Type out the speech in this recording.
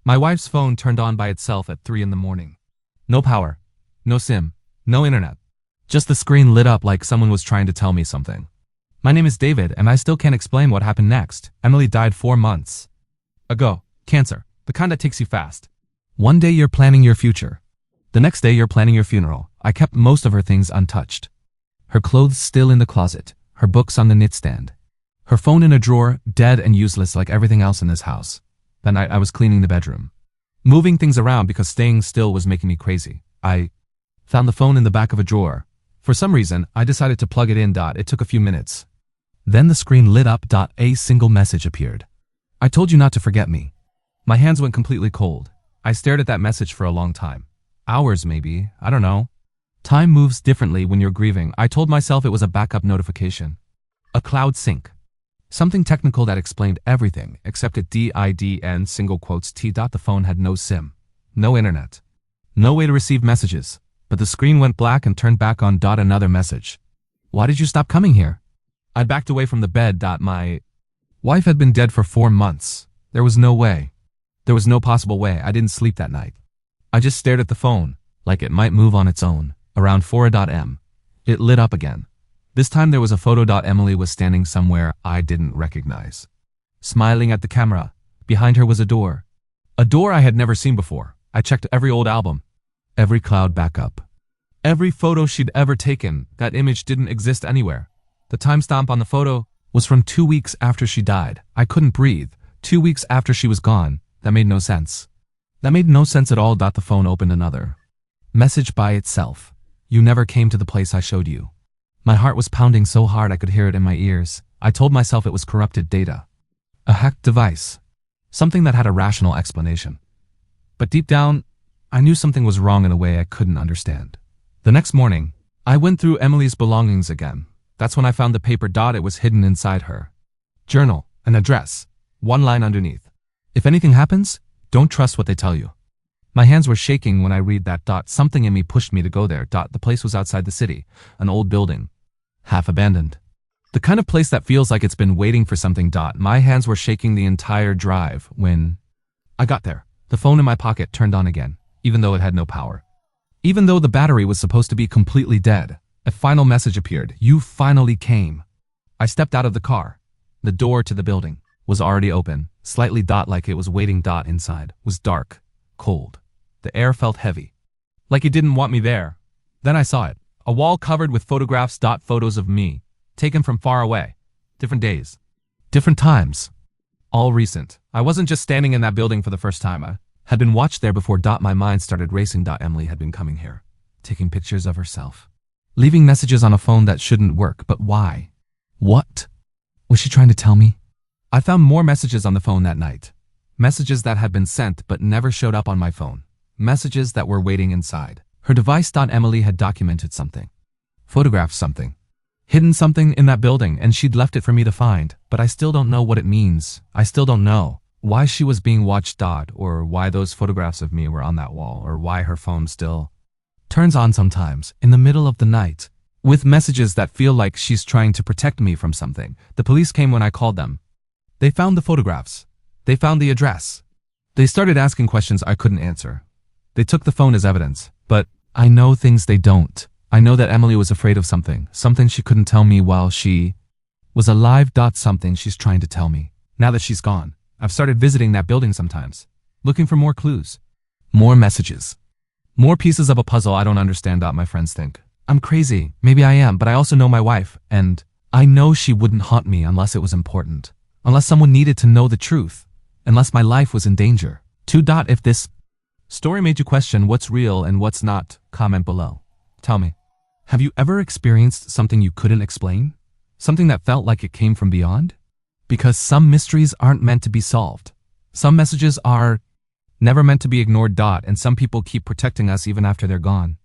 My wife's phone turned on by itself at 3 in the morning. No power, no SIM, no internet. Just the screen lit up like someone was trying to tell me something. My name is David, and I still can't explain what happened next. Emily died 4 months ago. Cancer, the kind that takes you fast. One day you're planning your future. The next day you're planning your funeral. I kept most of her things untouched. Her clothes still in the closet, her books on the nightstand. Her phone in a drawer, dead and useless like everything else in this house. That night I was cleaning the bedroom, moving things around because staying still was making me crazy. I found the phone in the back of a drawer. For some reason, I decided to plug it in. It took a few minutes. Then the screen lit up. A single message appeared. I told you not to forget me. My hands went completely cold. I stared at that message for a long time. Hours maybe, I don't know. Time moves differently when you're grieving. I told myself it was a backup notification. A cloud sync. Something technical that explained everything, except it didn't single quotes t. The phone had no SIM, no internet, no way to receive messages, but the screen went black and turned back on. Another message. Why did you stop coming here? I backed away from the bed. My wife had been dead for 4 months. There was no way. There was no possible way. I didn't sleep that night. I just stared at the phone, like it might move on its own. Around 4 it lit up again. This time there was a photo. Emily was standing somewhere I didn't recognize, smiling at the camera. Behind her was a door. A door I had never seen before. I checked every old album, every cloud backup, every photo she'd ever taken. That image didn't exist anywhere. The timestamp on the photo was from 2 weeks after she died. I couldn't breathe. 2 weeks after she was gone. That made no sense. That made no sense at all. The phone opened another message by itself. You never came to the place I showed you. My heart was pounding so hard I could hear it in my ears. I told myself it was corrupted data. A hacked device. Something that had a rational explanation. But deep down, I knew something was wrong in a way I couldn't understand. The next morning, I went through Emily's belongings again. That's when I found the paper. It was hidden inside her journal, an address, one line underneath. If anything happens, don't trust what they tell you. My hands were shaking when I read that. Something in me pushed me to go there. The place was outside the city, an old building, half abandoned. The kind of place that feels like it's been waiting for something. My hands were shaking the entire drive when I got there. The phone in my pocket turned on again, even though it had no power. Even though the battery was supposed to be completely dead. A final message appeared. You finally came. I stepped out of the car. The door to the building was already open, slightly like it was waiting. Inside was dark, cold. The air felt heavy, like it didn't want me there. Then I saw it. A wall covered with photographs. Photos of me, taken from far away. Different days, different times, all recent. I wasn't just standing in that building for the first time. I had been watched there before. My mind started racing. Emily had been coming here, taking pictures of herself, leaving messages on a phone that shouldn't work. But why? What was she trying to tell me? I found more messages on the phone that night. Messages that had been sent but never showed up on my phone. Messages that were waiting inside. Her device. Emily had documented something, photographed something, hidden something in that building, and she'd left it for me to find. But I still don't know what it means. I still don't know why she was being watched. Or why those photographs of me were on that wall, or why her phone still turns on sometimes in the middle of the night with messages that feel like she's trying to protect me from something. The police came when I called them. They found the photographs. They found the address. They started asking questions I couldn't answer. They took the phone as evidence, but I know things they don't. I know that Emily was afraid of something she couldn't tell me while she was alive. Something she's trying to tell me. Now that she's gone, I've started visiting that building sometimes, looking for more clues, more messages, more pieces of a puzzle I don't understand. My friends think I'm crazy. Maybe I am, but I also know my wife, and I know she wouldn't haunt me unless it was important, unless someone needed to know the truth, unless my life was in danger. If this story made you question what's real and what's not, comment below. Tell me, have you ever experienced something you couldn't explain? Something that felt like it came from beyond? Because some mysteries aren't meant to be solved. Some messages are never meant to be ignored. And some people keep protecting us even after they're gone.